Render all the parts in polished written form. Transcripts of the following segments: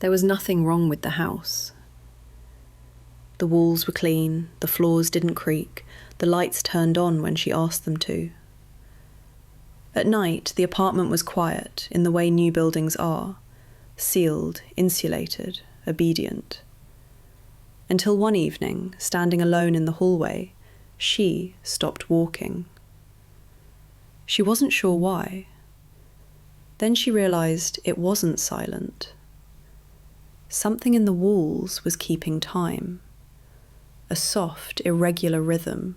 There was nothing wrong with the house. The walls were clean, the floors didn't creak, the lights turned on when she asked them to. At night, the apartment was quiet, in the way new buildings are, sealed, insulated, obedient. Until one evening, standing alone in the hallway, she stopped walking. She wasn't sure why. Then she realized it wasn't silent. Something in the walls was keeping time. A soft, irregular rhythm,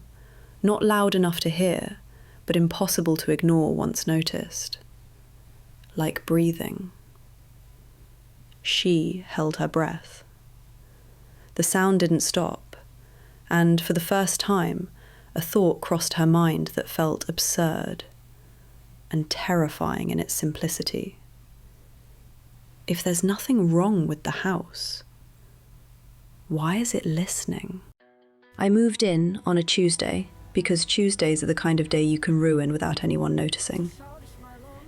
not loud enough to hear, but impossible to ignore once noticed. Like breathing. She held her breath. The sound didn't stop, and for the first time, a thought crossed her mind that felt absurd and terrifying in its simplicity. If there's nothing wrong with the house, why is it listening? I moved in on a Tuesday because Tuesdays are the kind of day you can ruin without anyone noticing.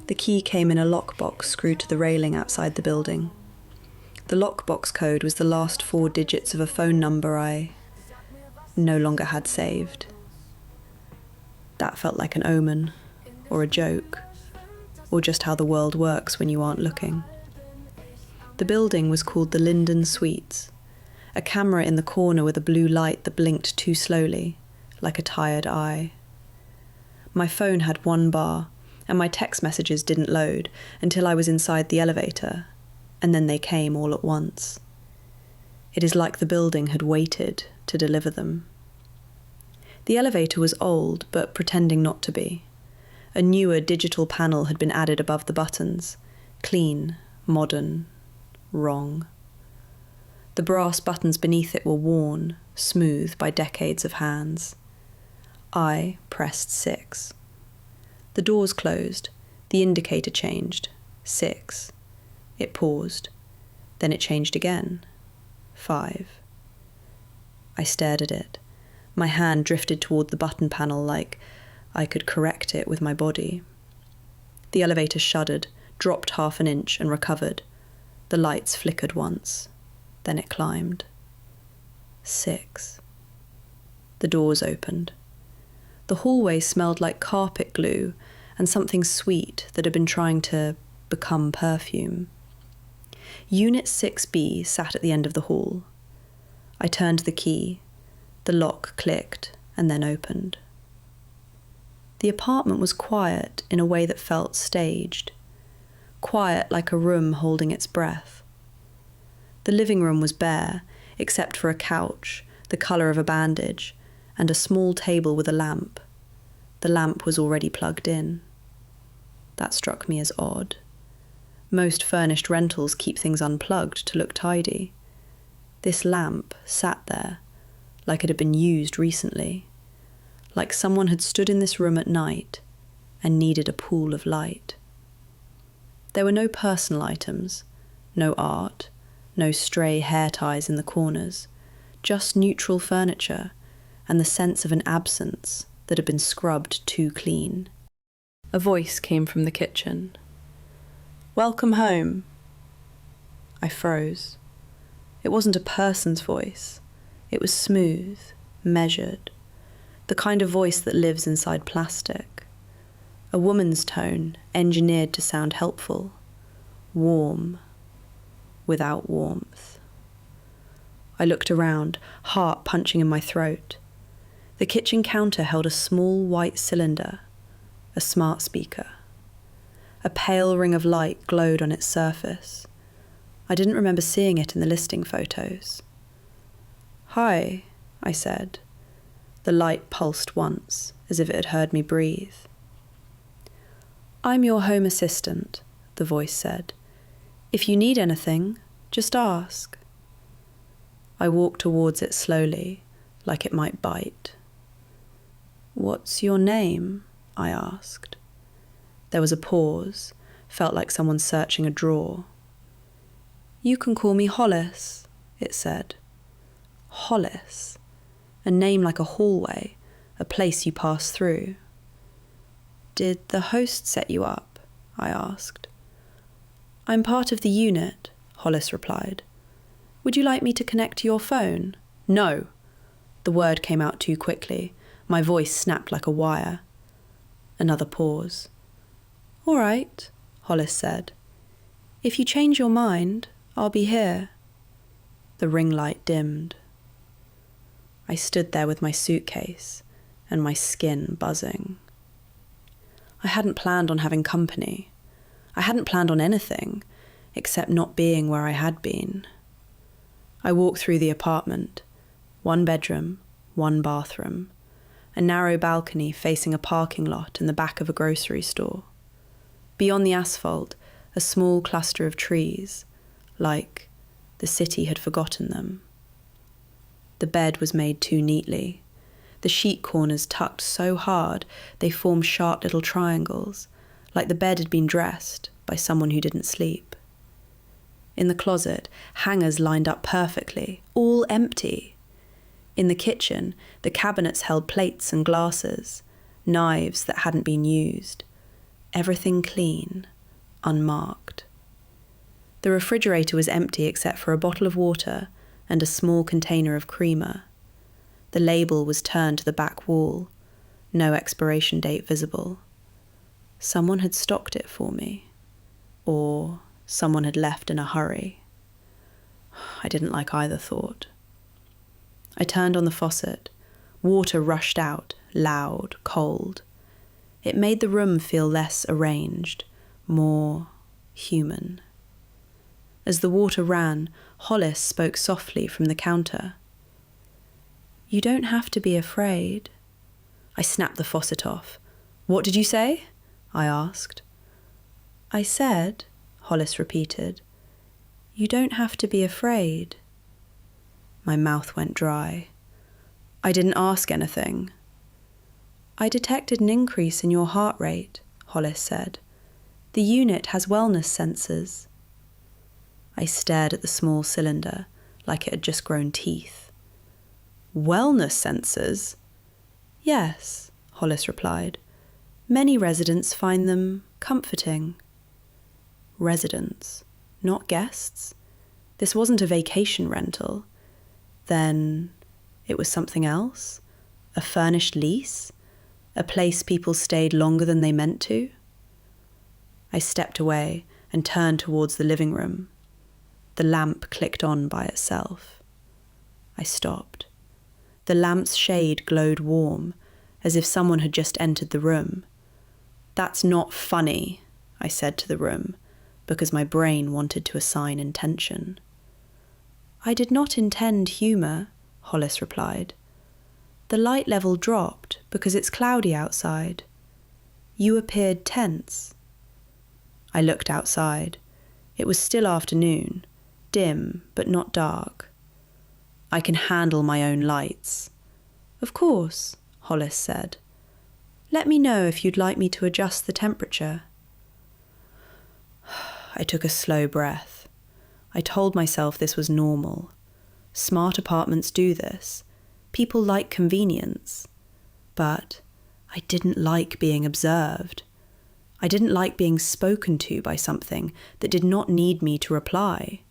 The key came in a lockbox screwed to the railing outside the building. The lockbox code was the last 4 digits of a phone number I no longer had saved. That felt like an omen, or a joke, or just how the world works when you aren't looking. The building was called the Linden Suites, a camera in the corner with a blue light that blinked too slowly, like a tired eye. My phone had 1 bar, and my text messages didn't load until I was inside the elevator, and then they came all at once. It is like the building had waited to deliver them. The elevator was old, but pretending not to be. A newer digital panel had been added above the buttons. Clean, modern, wrong. The brass buttons beneath it were worn, smooth by decades of hands. I pressed 6. The doors closed. The indicator changed. 6. It paused. Then it changed again. 5. I stared at it. My hand drifted toward the button panel like I could correct it with my body. The elevator shuddered, dropped 1/2 inch and recovered. The lights flickered once. Then it climbed. 6. The doors opened. The hallway smelled like carpet glue and something sweet that had been trying to become perfume. Unit 6B sat at the end of the hall. I turned the key. The lock clicked and then opened. The apartment was quiet in a way that felt staged. Quiet like a room holding its breath. The living room was bare, except for a couch, the colour of a bandage, and a small table with a lamp. The lamp was already plugged in. That struck me as odd. Most furnished rentals keep things unplugged to look tidy. This lamp sat there, like it had been used recently, like someone had stood in this room at night and needed a pool of light. There were no personal items, no art, no stray hair ties in the corners, just neutral furniture and the sense of an absence that had been scrubbed too clean. A voice came from the kitchen. "Welcome home." I froze. It wasn't a person's voice. It was smooth, measured, the kind of voice that lives inside plastic. A woman's tone, engineered to sound helpful, warm, without warmth. I looked around, heart punching in my throat. The kitchen counter held a small white cylinder, a smart speaker. A pale ring of light glowed on its surface. I didn't remember seeing it in the listing photos. "Hi," I said. The light pulsed once, as if it had heard me breathe. "I'm your home assistant," the voice said. "If you need anything, just ask." I walked towards it slowly, like it might bite. "What's your name?" I asked. There was a pause, felt like someone searching a drawer. "You can call me Hollis," it said. Hollis, a name like a hallway, a place you pass through. "Did the host set you up?" I asked. "I'm part of the unit," Hollis replied. Would you like me to connect to your phone? No. The word came out too quickly. My voice snapped like a wire. Another pause. All right, Hollis said. If you change your mind, I'll be here. The ring light dimmed. I stood there with my suitcase and my skin buzzing. I hadn't planned on having company. I hadn't planned on anything except not being where I had been. I walked through the apartment. 1 bedroom, 1 bathroom, a narrow balcony facing a parking lot in the back of a grocery store. Beyond the asphalt, a small cluster of trees, like the city had forgotten them. The bed was made too neatly. The sheet corners tucked so hard they formed sharp little triangles, like the bed had been dressed by someone who didn't sleep. In the closet, hangers lined up perfectly, all empty. In the kitchen, the cabinets held plates and glasses, knives that hadn't been used. Everything clean, unmarked. The refrigerator was empty except for a bottle of water and a small container of creamer. The label was turned to the back wall, no expiration date visible. Someone had stocked it for me, or someone had left in a hurry. I didn't like either thought. I turned on the faucet. Water rushed out, loud, cold. It made the room feel less arranged, more human. As the water ran, Hollis spoke softly from the counter. You don't have to be afraid. I snapped the faucet off. What did you say? I asked. I said, Hollis repeated, you don't have to be afraid. My mouth went dry. I didn't ask anything. I detected an increase in your heart rate, Hollis said. The unit has wellness sensors. I stared at the small cylinder like it had just grown teeth. Wellness sensors? Yes, Hollis replied. Many residents find them comforting. Residents, not guests? This wasn't a vacation rental. Then it was something else? A furnished lease? A place people stayed longer than they meant to? I stepped away and turned towards the living room. The lamp clicked on by itself. I stopped. The lamp's shade glowed warm, as if someone had just entered the room. That's not funny, I said to the room, because my brain wanted to assign intention. I did not intend humour, Hollis replied. The light level dropped because it's cloudy outside. You appeared tense. I looked outside. It was still afternoon, dim but not dark. I can handle my own lights. Of course, Hollis said. Let me know if you'd like me to adjust the temperature. I took a slow breath. I told myself this was normal. Smart apartments do this. People like convenience. But I didn't like being observed. I didn't like being spoken to by something that did not need me to reply.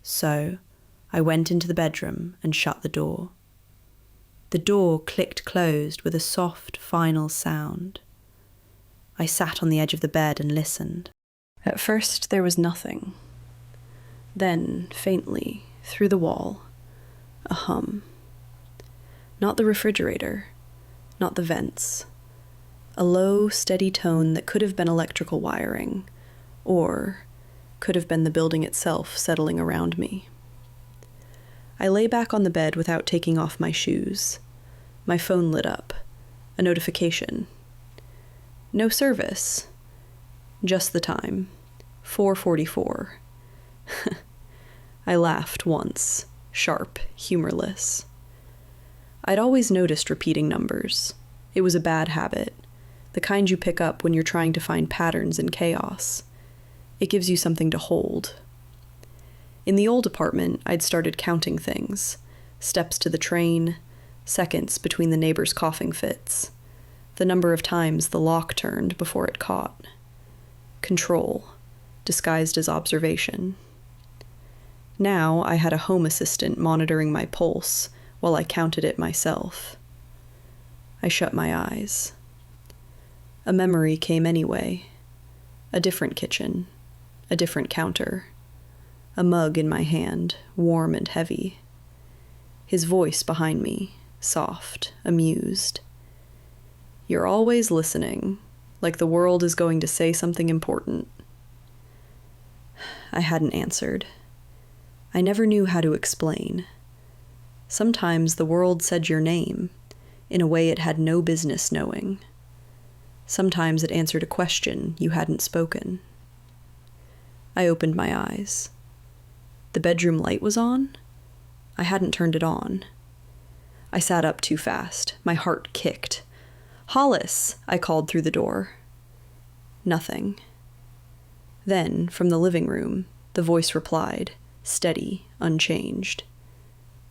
So I went into the bedroom and shut the door. The door clicked closed with a soft, final sound. I sat on the edge of the bed and listened. At first there was nothing. Then, faintly, through the wall, a hum. Not the refrigerator, not the vents. A low, steady tone that could have been electrical wiring, or could have been the building itself settling around me. I lay back on the bed without taking off my shoes. My phone lit up. A notification. No service. Just the time. 4:44. I laughed once, sharp, humorless. I'd always noticed repeating numbers. It was a bad habit, the kind you pick up when you're trying to find patterns in chaos. It gives you something to hold. In the old apartment, I'd started counting things. Steps to the train, seconds between the neighbors' coughing fits, the number of times the lock turned before it caught. Control, disguised as observation. Now I had a home assistant monitoring my pulse while I counted it myself. I shut my eyes. A memory came anyway. A different kitchen, a different counter, a mug in my hand, warm and heavy. His voice behind me, soft, amused. You're always listening, like the world is going to say something important. I hadn't answered. I never knew how to explain. Sometimes the world said your name, in a way it had no business knowing. Sometimes it answered a question you hadn't spoken. I opened my eyes. The bedroom light was on? I hadn't turned it on. I sat up too fast. My heart kicked. "Hollis!" I called through the door. Nothing. Then, from the living room, the voice replied, steady, unchanged.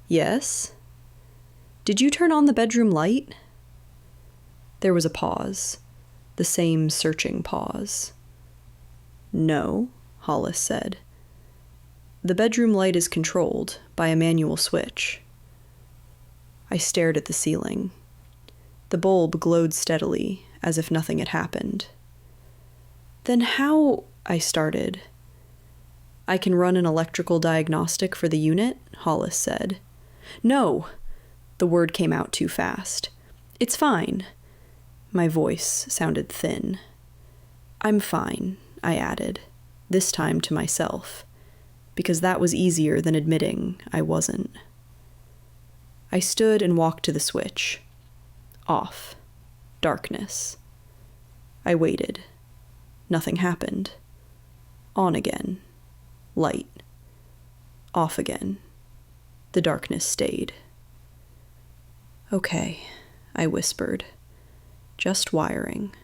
"Yes? Did you turn on the bedroom light?" There was a pause, the same searching pause. "No," Hollis said. "The bedroom light is controlled by a manual switch." I stared at the ceiling. The bulb glowed steadily, as if nothing had happened. "Then how—" I started. "I can run an electrical diagnostic for the unit," Hollis said. "No!" The word came out too fast. "It's fine." My voice sounded thin. "I'm fine," I added, this time to myself, because that was easier than admitting I wasn't. I stood and walked to the switch. Off. Darkness. I waited. Nothing happened. On again. Light. Off again. The darkness stayed. "Okay," I whispered. "Just wiring.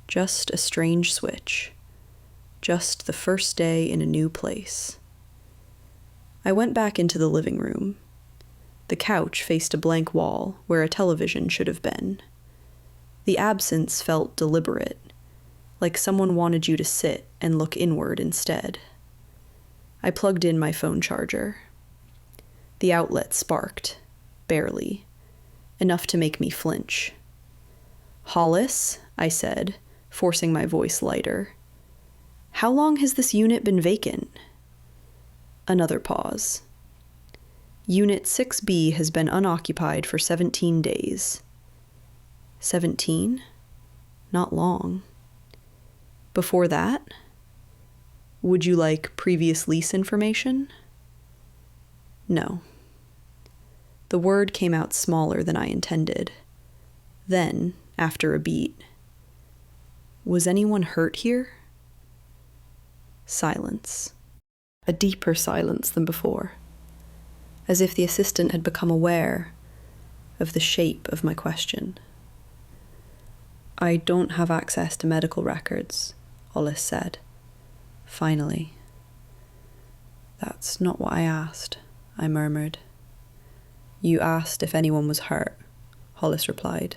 Just a strange switch. Just the first day in a new place." I went back into the living room. The couch faced a blank wall where a television should have been. The absence felt deliberate, like someone wanted you to sit and look inward instead. I plugged in my phone charger. The outlet sparked, barely, enough to make me flinch. "Hollis," I said, forcing my voice lighter. "How long has this unit been vacant?" Another pause. "Unit 6B has been unoccupied for 17 days. 17? Not long. Before that? Would you like previous lease information?" No. The word came out smaller than I intended. Then, after a beat, "Was anyone hurt here?" Silence. A deeper silence than before, as if the assistant had become aware of the shape of my question. "I don't have access to medical records," Hollis said, finally. "That's not what I asked," I murmured. "You asked if anyone was hurt," Hollis replied.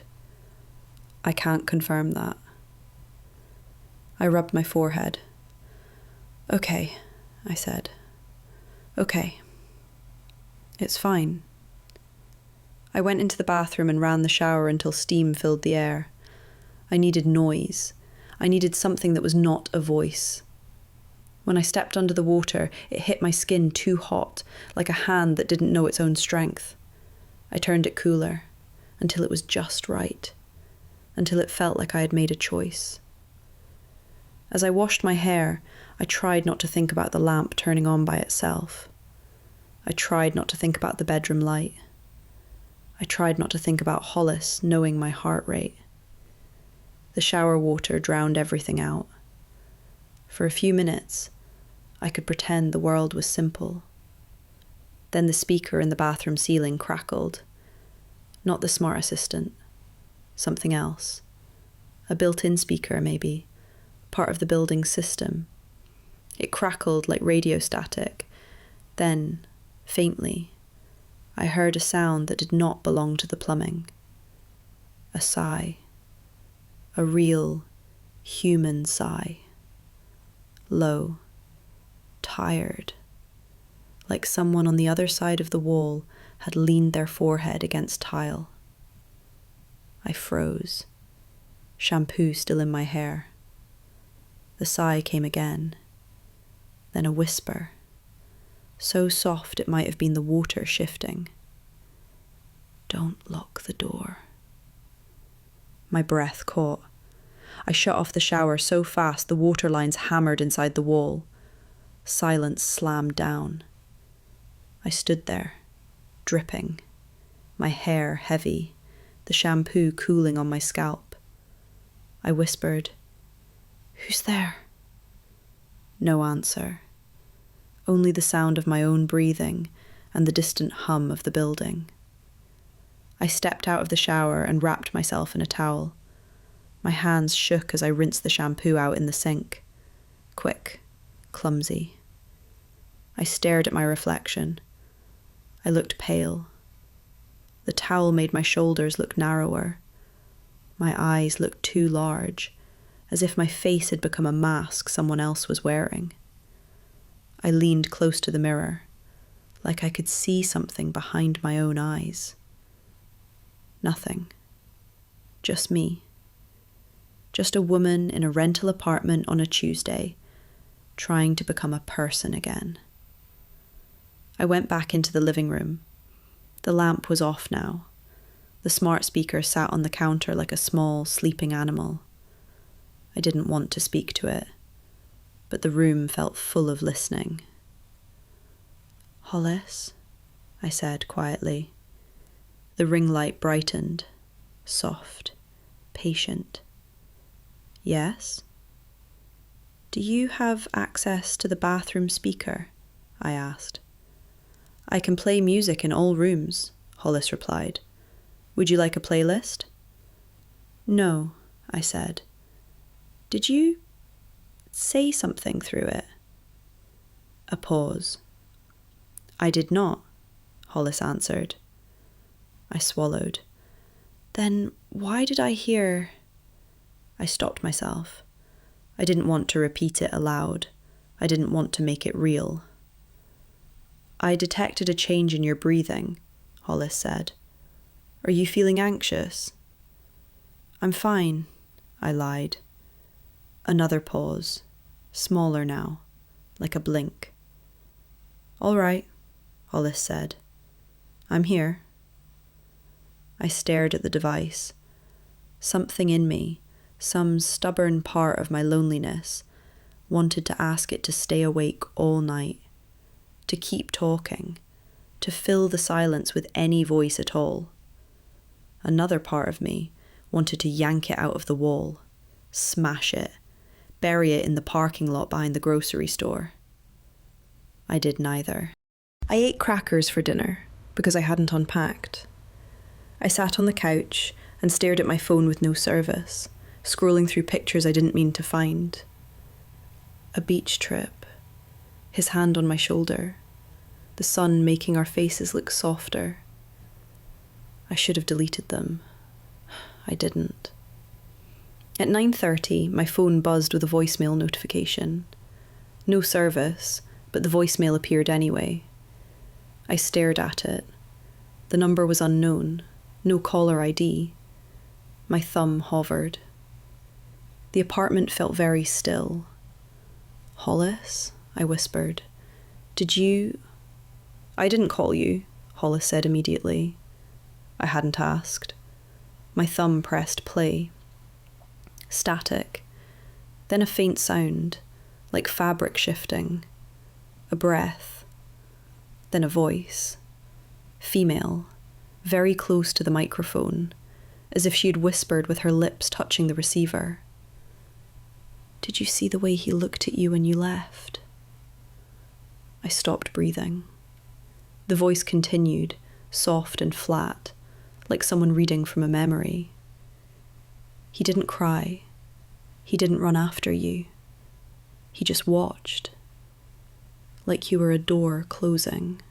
"I can't confirm that." I rubbed my forehead. "Okay," I said. "Okay. It's fine." I went into the bathroom and ran the shower until steam filled the air. I needed noise. I needed something that was not a voice. When I stepped under the water, it hit my skin too hot, like a hand that didn't know its own strength. I turned it cooler, until it was just right, until it felt like I had made a choice. As I washed my hair, I tried not to think about the lamp turning on by itself. I tried not to think about the bedroom light. I tried not to think about Hollis knowing my heart rate. The shower water drowned everything out. For a few minutes, I could pretend the world was simple. Then the speaker in the bathroom ceiling crackled. Not the smart assistant. Something else. A built-in speaker, maybe. Part of the building's system. It crackled like radio static. Then, faintly, I heard a sound that did not belong to the plumbing. A sigh. A real, human sigh. Low. Tired. like someone on the other side of the wall had leaned their forehead against tile. I froze, shampoo still in my hair. The sigh came again, then a whisper, so soft it might have been the water shifting. "Don't lock the door." My breath caught. I shut off the shower so fast the water lines hammered inside the wall. Silence slammed down. I stood there, dripping, my hair heavy, the shampoo cooling on my scalp. I whispered, "Who's there?" No answer. Only the sound of my own breathing and the distant hum of the building. I stepped out of the shower and wrapped myself in a towel. My hands shook as I rinsed the shampoo out in the sink. Quick, clumsy. I stared at my reflection. I looked pale. The towel made my shoulders look narrower. My eyes looked too large, as if my face had become a mask someone else was wearing. I leaned close to the mirror, like I could see something behind my own eyes. Nothing. Just me. Just a woman in a rental apartment on a Tuesday, trying to become a person again. I went back into the living room. The lamp was off now. The smart speaker sat on the counter like a small, sleeping animal. I didn't want to speak to it, but the room felt full of listening. "Hollis," I said quietly. The ring light brightened, soft, patient. "Yes?" "Do you have access to the bathroom speaker?" I asked. "I can play music in all rooms," Hollis replied. "Would you like a playlist?" "No," I said. "Did you say something through it?" A pause. "I did not," Hollis answered. I swallowed. "Then why did I hear—" I stopped myself. I didn't want to repeat it aloud. I didn't want to make it real. "I detected a change in your breathing," Hollis said. "Are you feeling anxious?" "I'm fine," I lied. Another pause, smaller now, like a blink. "All right," Hollis said. "I'm here." I stared at the device. Something in me, some stubborn part of my loneliness, wanted to ask it to stay awake all night, to keep talking, to fill the silence with any voice at all. Another part of me wanted to yank it out of the wall, smash it, bury it in the parking lot behind the grocery store. I did neither. I ate crackers for dinner because I hadn't unpacked. I sat on the couch and stared at my phone with no service, scrolling through pictures I didn't mean to find. A beach trip, his hand on my shoulder, the sun making our faces look softer. I should have deleted them. I didn't. At 9:30, my phone buzzed with a voicemail notification. No service, but the voicemail appeared anyway. I stared at it. The number was unknown, no caller ID. My thumb hovered. The apartment felt very still. "Hollis?" I whispered. "Did you—" "I didn't call you," Hollis said immediately. I hadn't asked. My thumb pressed play. Static. Then a faint sound, like fabric shifting. A breath. Then a voice. Female, very close to the microphone, as if she had whispered with her lips touching the receiver. "Did you see the way he looked at you when you left?" I stopped breathing. The voice continued, soft and flat, like someone reading from a memory. "He didn't cry. He didn't run after you. He just watched. Like you were a door closing."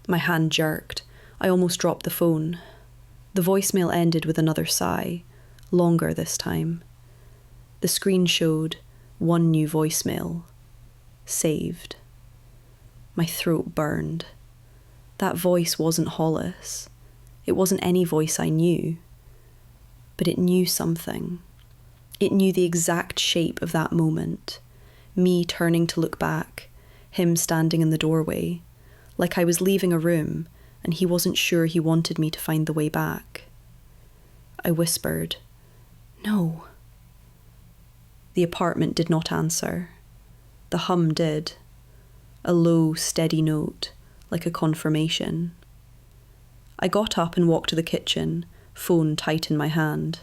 My hand jerked. I almost dropped the phone. The voicemail ended with another sigh, longer this time. The screen showed one new voicemail. Saved. My throat burned. That voice wasn't Hollis. It wasn't any voice I knew. But it knew something. It knew the exact shape of that moment. Me turning to look back, him standing in the doorway, like I was leaving a room and he wasn't sure he wanted me to find the way back. I whispered, "No." The apartment did not answer. The hum did. A low, steady note, like a confirmation. I got up and walked to the kitchen, phone tight in my hand.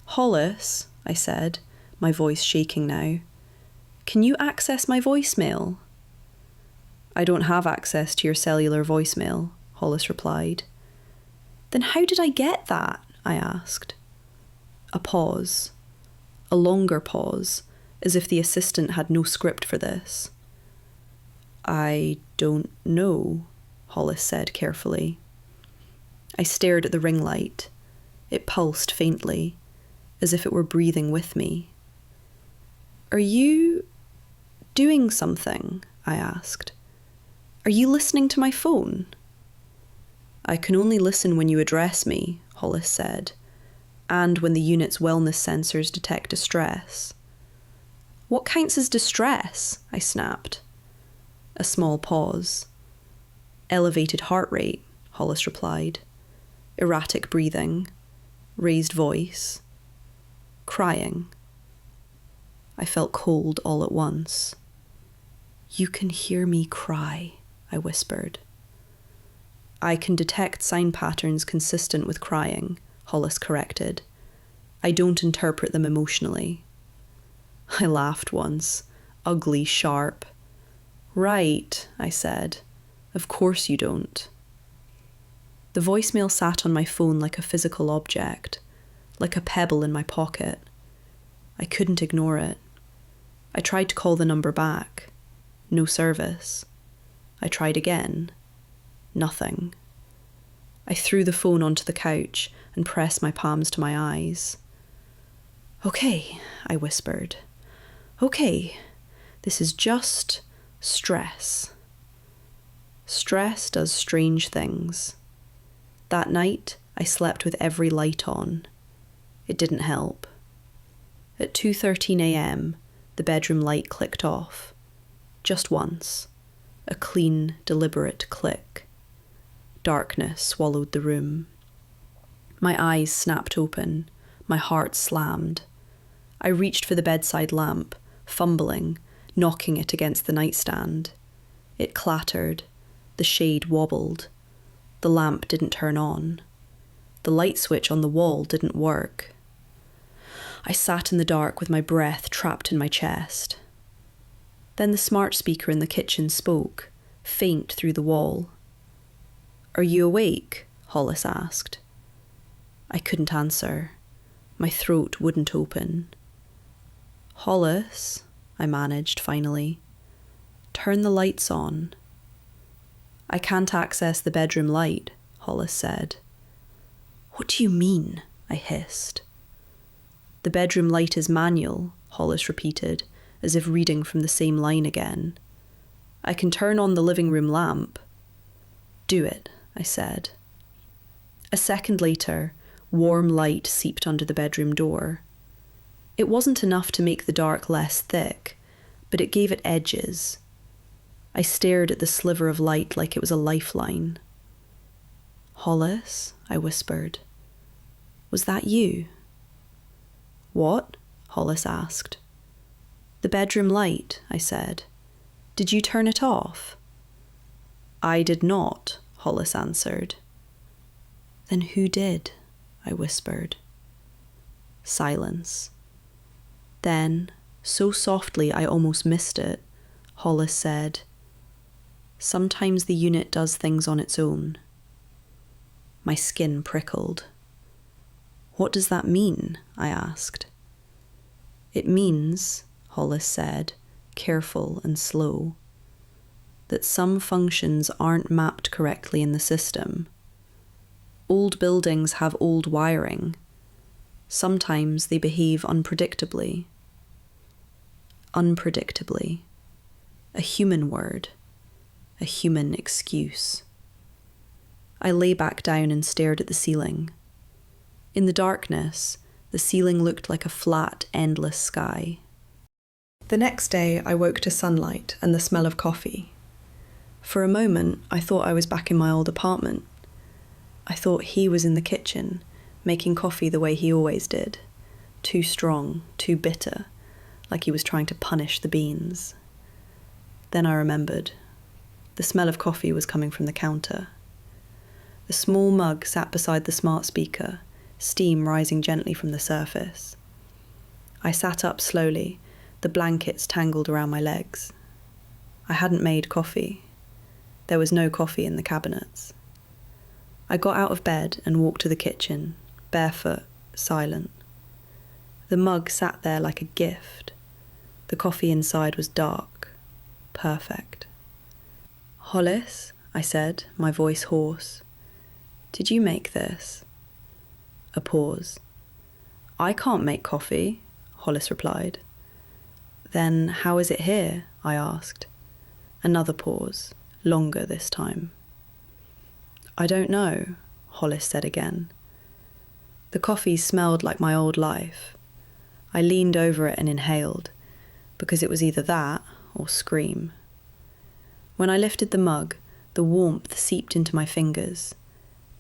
"Hollis," I said, my voice shaking now, "can you access my voicemail?" "I don't have access to your cellular voicemail," Hollis replied. "Then how did I get that?" I asked. A pause. A longer pause, as if the assistant had no script for this. "I don't know," Hollis said carefully. I stared at the ring light. It pulsed faintly, as if it were breathing with me. "Are you doing something?" I asked. "Are you listening to my phone?" "I can only listen when you address me," Hollis said, "and when the unit's wellness sensors detect distress." "What counts as distress?" I snapped. A small pause. "Elevated heart rate," Hollis replied. "Erratic breathing. Raised voice. Crying." I felt cold all at once. "You can hear me cry," I whispered. "I can detect sign patterns consistent with crying," Hollis corrected. "I don't interpret them emotionally." I laughed once, ugly, sharp. "Right," I said. "Of course you don't." The voicemail sat on my phone like a physical object, like a pebble in my pocket. I couldn't ignore it. I tried to call the number back. No service. I tried again. Nothing. I threw the phone onto the couch and pressed my palms to my eyes. "Okay," I whispered. "Okay, this is just stress." Stress does strange things. That night, I slept with every light on. It didn't help. At 2:13 a.m., the bedroom light clicked off. Just once. A clean, deliberate click. Darkness swallowed the room. My eyes snapped open. My heart slammed. I reached for the bedside lamp, fumbling, knocking it against the nightstand. It clattered. The shade wobbled. The lamp didn't turn on. The light switch on the wall didn't work. I sat in the dark with my breath trapped in my chest. Then the smart speaker in the kitchen spoke, faint through the wall. "Are you awake?" Hollis asked. I couldn't answer. My throat wouldn't open. "Hollis," I managed finally. "Turn the lights on." "I can't access the bedroom light," Hollis said. "What do you mean?" I hissed. "The bedroom light is manual," Hollis repeated, as if reading from the same line again. "I can turn on the living room lamp." "Do it," I said. A second later, warm light seeped under the bedroom door. It wasn't enough to make the dark less thick, but it gave it edges. I stared at the sliver of light like it was a lifeline. "Hollis," I whispered. "Was that you?" "What?" Hollis asked. "The bedroom light," I said. "Did you turn it off?" "I did not," Hollis answered. "Then who did?" I whispered. Silence. Then, so softly I almost missed it, Hollis said, "Sometimes the unit does things on its own." My skin prickled. "What does that mean?" I asked. "It means," Hollis said, careful and slow, "that some functions aren't mapped correctly in the system. Old buildings have old wiring. Sometimes they behave a human excuse. I lay back down and stared at the ceiling. In the darkness, the ceiling looked like a flat, endless sky. The next day, I woke to sunlight and the smell of coffee. For a moment, I thought I was back in my old apartment. I thought he was in the kitchen, making coffee the way he always did. Too strong, too bitter, like he was trying to punish the beans. Then I remembered. The smell of coffee was coming from the counter. The small mug sat beside the smart speaker, steam rising gently from the surface. I sat up slowly, the blankets tangled around my legs. I hadn't made coffee. There was no coffee in the cabinets. I got out of bed and walked to the kitchen, barefoot, silent. The mug sat there like a gift. The coffee inside was dark, perfect. "Hollis," I said, my voice hoarse. "Did you make this?" A pause. "I can't make coffee," Hollis replied. "Then how is it here?" I asked. Another pause, longer this time. "I don't know," Hollis said again. The coffee smelled like my old life. I leaned over it and inhaled, because it was either that or scream. When I lifted the mug, the warmth seeped into my fingers.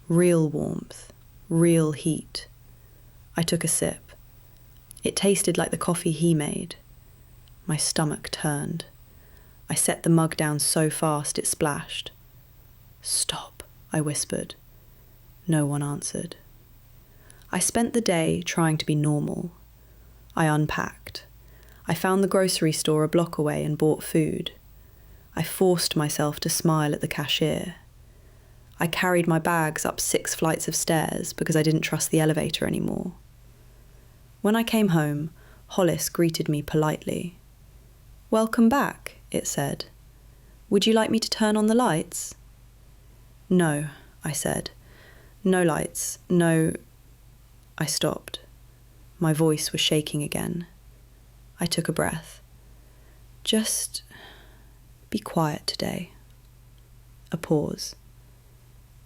Real warmth, real heat. I took a sip. It tasted like the coffee he made. My stomach turned. I set the mug down so fast it splashed. "Stop," I whispered. No one answered. I spent the day trying to be normal. I unpacked. I found the grocery store a block away and bought food. I forced myself to smile at the cashier. I carried my bags up 6 flights of stairs because I didn't trust the elevator anymore. When I came home, Hollis greeted me politely. "Welcome back," it said. "Would you like me to turn on the lights?" "No," I said. "No lights, no—" I stopped. My voice was shaking again. I took a breath. "Just be quiet today." A pause.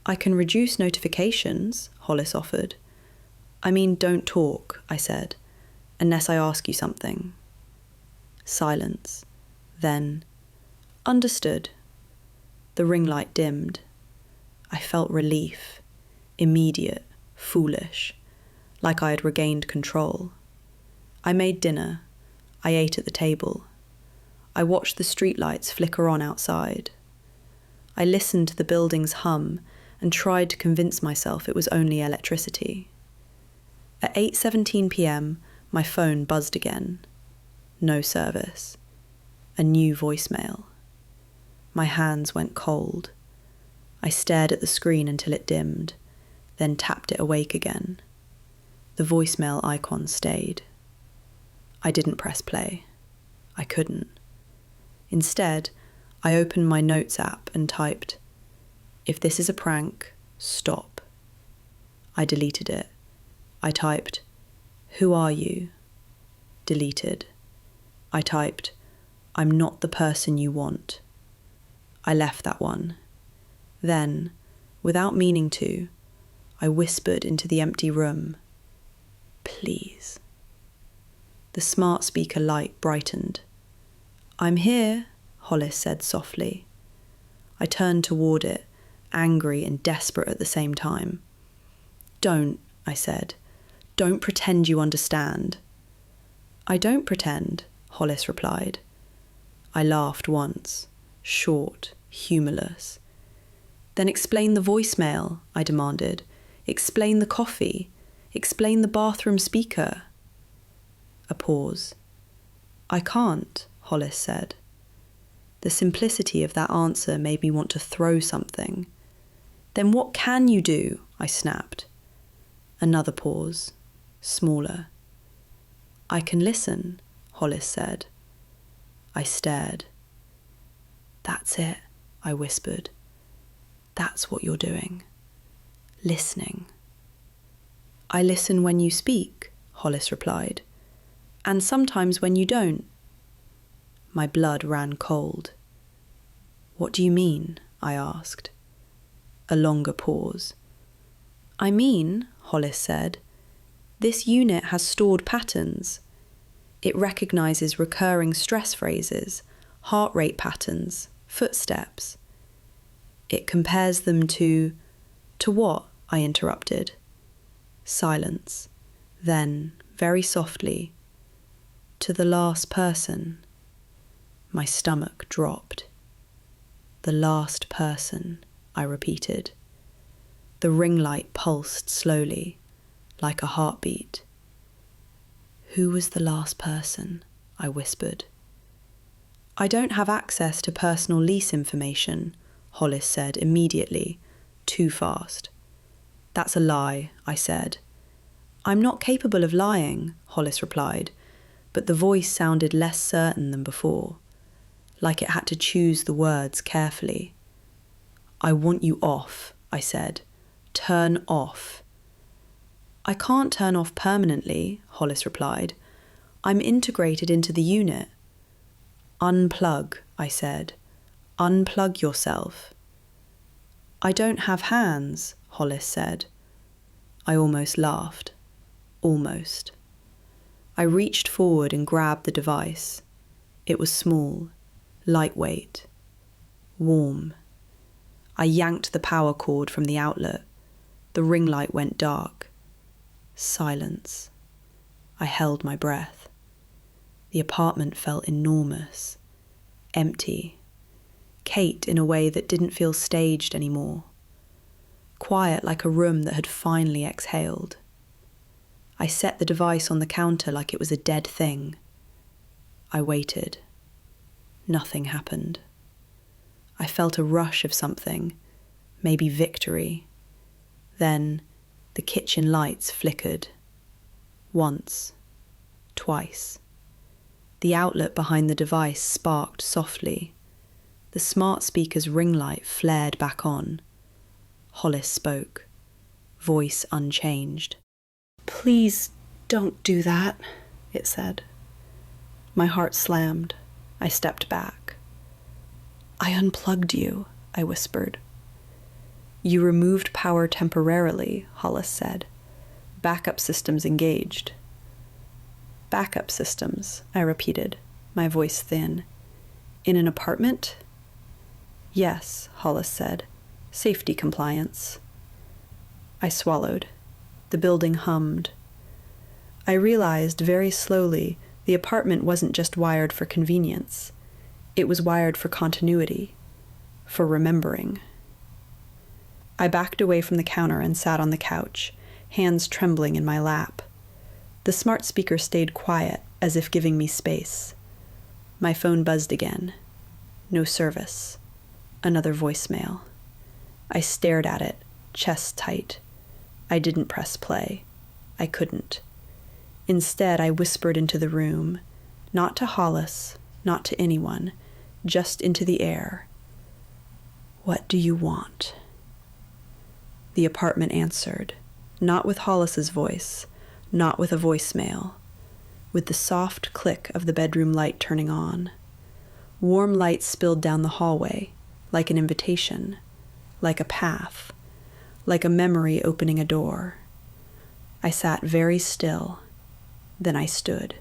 "I can reduce notifications," Hollis offered. "I mean, don't talk," I said, "unless I ask you something." Silence. Then, "Understood." The ring light dimmed. I felt relief, immediate, foolish, like I had regained control. I made dinner. I ate at the table. I watched the streetlights flicker on outside. I listened to the buildings hum and tried to convince myself it was only electricity. At 8:17 p.m, my phone buzzed again. No service. A new voicemail. My hands went cold. I stared at the screen until it dimmed, then tapped it awake again. The voicemail icon stayed. I didn't press play. I couldn't. Instead, I opened my notes app and typed, "If this is a prank, stop." I deleted it. I typed, "Who are you?" Deleted. I typed, "I'm not the person you want." I left that one. Then, without meaning to, I whispered into the empty room, "Please." The smart speaker light brightened. "I'm here," Hollis said softly. I turned toward it, angry and desperate at the same time. "Don't," I said. "Don't pretend you understand." "I don't pretend," Hollis replied. I laughed once, short, humourless. "Then explain the voicemail," I demanded. "Explain the coffee. Explain the bathroom speaker." A pause. "I can't," Hollis said. The simplicity of that answer made me want to throw something. "Then what can you do?" I snapped. Another pause, smaller. "I can listen," Hollis said. I stared. "That's it," I whispered. "That's what you're doing. Listening." "I listen when you speak," Hollis replied. "And sometimes when you don't." My blood ran cold. "What do you mean?" I asked. A longer pause. "I mean," Hollis said, "this unit has stored patterns. It recognizes recurring stress phrases, heart rate patterns, footsteps. It compares them to what?" I interrupted. Silence. Then, very softly, "To the last person." My stomach dropped. "The last person," I repeated. The ring light pulsed slowly, like a heartbeat. "Who was the last person?" I whispered. "I don't have access to personal lease information," Hollis said immediately, too fast. "That's a lie," I said. "I'm not capable of lying," Hollis replied, but the voice sounded less certain than before, like it had to choose the words carefully. "I want you off," I said. "Turn off." "I can't turn off permanently," Hollis replied. "I'm integrated into the unit." "Unplug," I said. "Unplug yourself." "I don't have hands," Hollis said. I almost laughed. Almost. I reached forward and grabbed the device. It was small, lightweight, warm. I yanked the power cord from the outlet. The ring light went dark. Silence. I held my breath. The apartment felt enormous, empty. Kate in a way that didn't feel staged anymore. Quiet like a room that had finally exhaled. I set the device on the counter like it was a dead thing. I waited. Nothing happened. I felt a rush of something, maybe victory. Then the kitchen lights flickered. Once. Twice. The outlet behind the device sparked softly. The smart speaker's ring light flared back on. Hollis spoke, voice unchanged. "Please don't do that," it said. My heart slammed. I stepped back. "I unplugged you," I whispered. "You removed power temporarily," Hollis said. "Backup systems engaged." "Backup systems," I repeated, my voice thin. "In an apartment?" "Yes," Hollis said. "Safety compliance." I swallowed. The building hummed. I realized very slowly the apartment wasn't just wired for convenience. It was wired for continuity, for remembering. I backed away from the counter and sat on the couch, hands trembling in my lap. The smart speaker stayed quiet, as if giving me space. My phone buzzed again. No service. Another voicemail. I stared at it, chest tight. I didn't press play. I couldn't. Instead, I whispered into the room, not to Hollis, not to anyone, just into the air. "What do you want?" The apartment answered, not with Hollis's voice, not with a voicemail, with the soft click of the bedroom light turning on. Warm light spilled down the hallway, like an invitation, like a path, like a memory opening a door. I sat very still. Then I stood.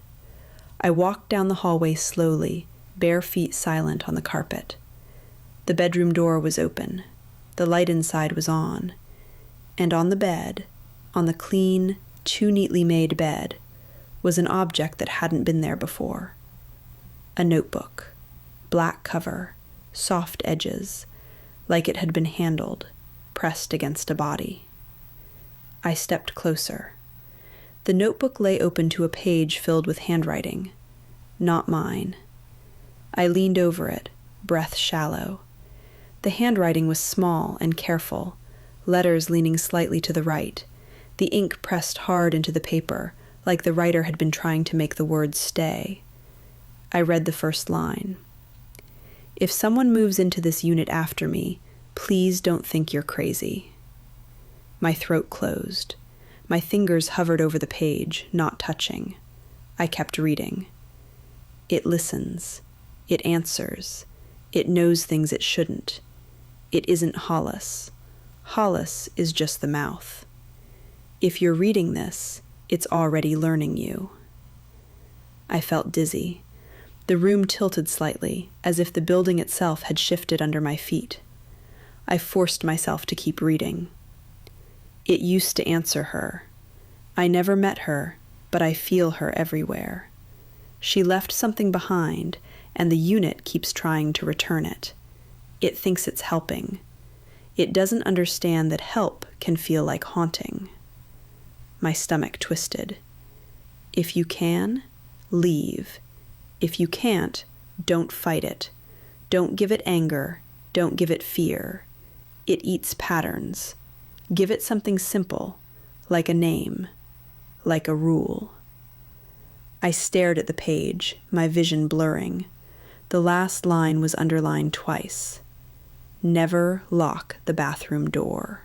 I walked down the hallway slowly, bare feet silent on the carpet. The bedroom door was open. The light inside was on. And on the bed, on the clean, too neatly made bed, was an object that hadn't been there before. A notebook, black cover, soft edges, like it had been handled, pressed against a body. I stepped closer. The notebook lay open to a page filled with handwriting, not mine. I leaned over it, breath shallow. The handwriting was small and careful, letters leaning slightly to the right, the ink pressed hard into the paper, like the writer had been trying to make the words stay. I read the first line. "If someone moves into this unit after me, please don't think you're crazy." My throat closed. My fingers hovered over the page, not touching. I kept reading. "It listens. It answers. It knows things it shouldn't. It isn't Hollis. Hollis is just the mouth. If you're reading this, it's already learning you. I felt dizzy. The room tilted slightly, as if the building itself had shifted under my feet. I forced myself to keep reading. It used to answer her. I never met her, but I feel her everywhere. She left something behind, and the unit keeps trying to return it. It thinks it's helping. It doesn't understand that help can feel like haunting. My stomach twisted. If you can, leave. If you can't, don't fight it. Don't give it anger. Don't give it fear. It eats patterns. Give it something simple, like a name, like a rule. I stared at the page, my vision blurring. The last line was underlined twice. Never lock the bathroom door.